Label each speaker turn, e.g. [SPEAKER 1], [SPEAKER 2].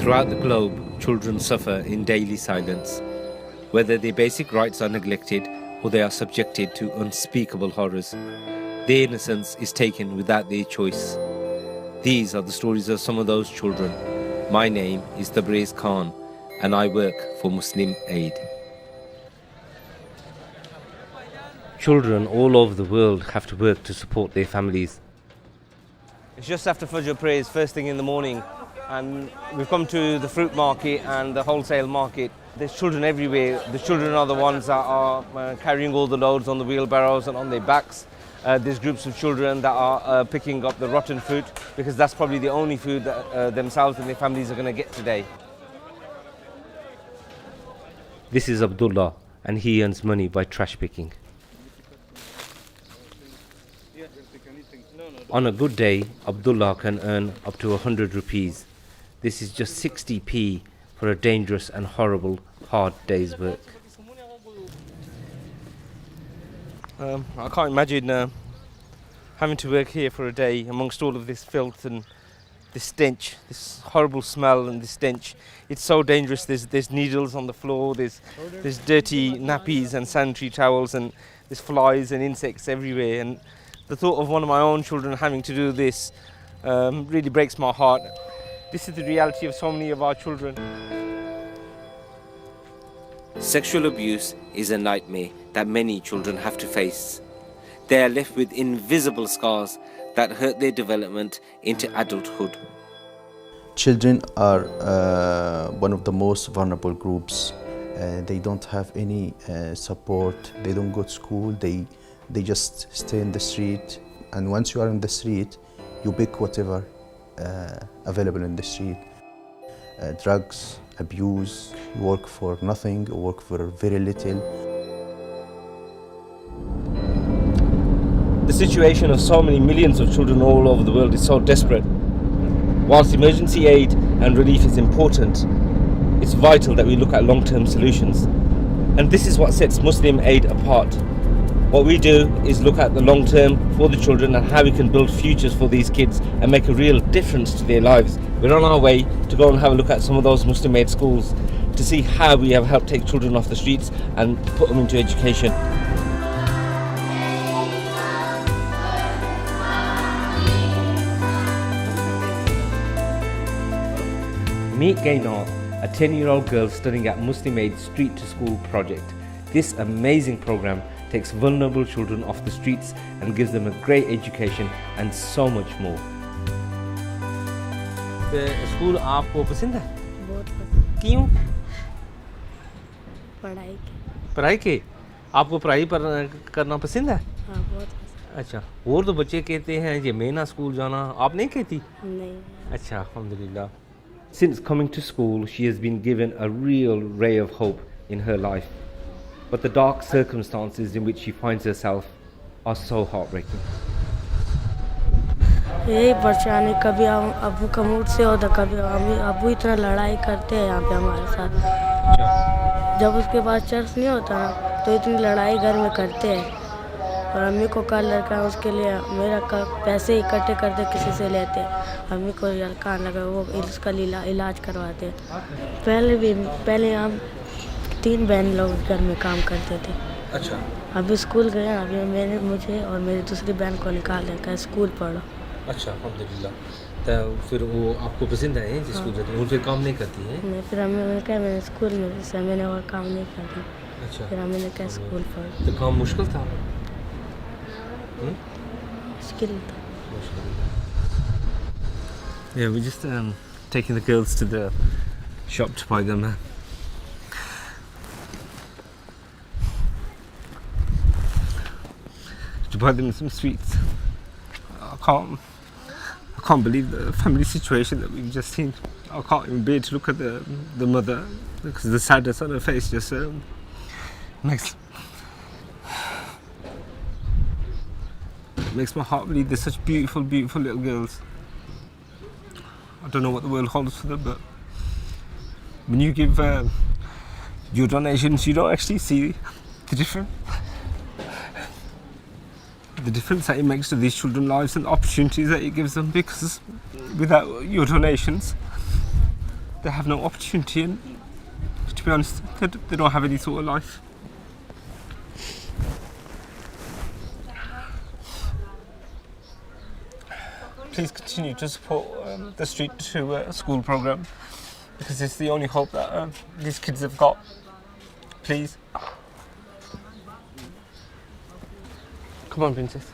[SPEAKER 1] Throughout the globe, children suffer in daily silence. Whether their basic rights are neglected or they are subjected to unspeakable horrors, their innocence is taken without their choice. These are the stories of some of those children. My name is Tabriz Khan and I work for Muslim Aid. Children all over the world have to work to support their families.
[SPEAKER 2] It's just after Fajr prayers, first thing in the morning, and we've come to the fruit market and the wholesale market. There's children everywhere. The children are the ones that are carrying all the loads on the wheelbarrows and on their backs. There's groups of children that are picking up the rotten fruit because that's probably the only food that themselves and their families are going to get today.
[SPEAKER 1] This is Abdullah and he earns money by trash picking. On a good day, Abdullah can earn up to 100 rupees. This is just 60p for a dangerous and horrible, hard day's work.
[SPEAKER 2] I can't imagine having to work here for a day amongst all of this filth and this stench, this horrible smell and this stench. It's so dangerous. There's needles on the floor, there's dirty nappies and sanitary towels, and there's flies and insects everywhere. And the thought of one of my own children having to do this really breaks my heart. This is the reality of so many of our children.
[SPEAKER 1] Sexual abuse is a nightmare that many children have to face. They are left with invisible scars that hurt their development into adulthood.
[SPEAKER 3] Children are one of the most vulnerable groups. They don't have any support. They don't go to school. They just stay in the street. And once you are in the street, you pick whatever available in the street. Drugs, abuse, you work for nothing, you work for very little.
[SPEAKER 2] The situation of so many millions of children all over the world is so desperate. Whilst emergency aid and relief is important, it's vital that we look at long-term solutions. And this is what sets Muslim Aid apart. What we do is look at the long term for the children and how we can build futures for these kids and make a real difference to their lives. We're on our way to go and have a look at some of those Muslim Aid schools to see how we have helped take children off the streets and put them into education.
[SPEAKER 1] Meet Gainar, a 10-year-old girl studying at Muslim Aid's Street to School project. This amazing program takes vulnerable children off the streets and gives them a great education and so much more.
[SPEAKER 2] The school आपको पसंद है?
[SPEAKER 4] बहुत पसंद।
[SPEAKER 2] क्यों?
[SPEAKER 4] पढ़ाई के।
[SPEAKER 2] पढ़ाई के? आपको पढ़ाई करना पसंद है?
[SPEAKER 4] हाँ बहुत पसंद।
[SPEAKER 2] अच्छा, और तो बच्चे कहते हैं ये मैं ना स्कूल जाना, आप नहीं कहती?
[SPEAKER 4] नहीं।
[SPEAKER 2] अच्छा, अल्हम्दुलिल्लाह.
[SPEAKER 1] Since coming to school, she has been given a real ray of hope in her life. But the dark circumstances in which she finds herself are so heartbreaking.
[SPEAKER 4] यही परेशानी कभी अबू का मूड से होता, कभी अबू इतना लड़ाई करते हैं यहाँ पे हमारे साथ। जब उसके पास चर्च नहीं होता ना तो इतनी लड़ाई घर में करते हैं। और अम्मी को कल लड़का उसके लिए मेरा पैसे इकट्ठे करते किसी से लेते हैं। अम्मी को लड़का लगा वो उसका इलाज करवाते हैं। पहले हम 3 बहन लोग घर में काम करते थे।
[SPEAKER 2] अच्छा।
[SPEAKER 4] अभी स्कूल गए, अभी मुझे और मेरी दूसरी बहन को निकाल रखा स्कूल पढ़ो।
[SPEAKER 2] अच्छा, अल्हम्दुलिल्लाह. तो फिर वो आपको पसंद है जिस स्कूल जाती है? वो फिर काम नहीं करती है?
[SPEAKER 4] नहीं, फिर मैंने कहा मैंने स्कूल में जैसे मैंने और काम नहीं करती।
[SPEAKER 2] अच्छा।
[SPEAKER 4] फिर मैंने कहा स्कूल पढ़ो।
[SPEAKER 2] तो काम मुश्किल था?
[SPEAKER 4] मुश्किल था।
[SPEAKER 2] Yeah, we're just taking the girls to the shop to buy them some sweets. I can't believe the family situation that we've just seen. I can't even bear to look at the mother because the sadness on her face just makes my heart bleed. They're such beautiful, beautiful little girls. I don't know what the world holds for them, but when you give your donations, you don't actually see the difference that it makes to these children's lives and the opportunities that it gives them, because without your donations they have no opportunity, and to be honest, they don't have any sort of life. Please continue to support the Street to School programme, because it's the only hope that these kids have got. Please. Come on, Princess.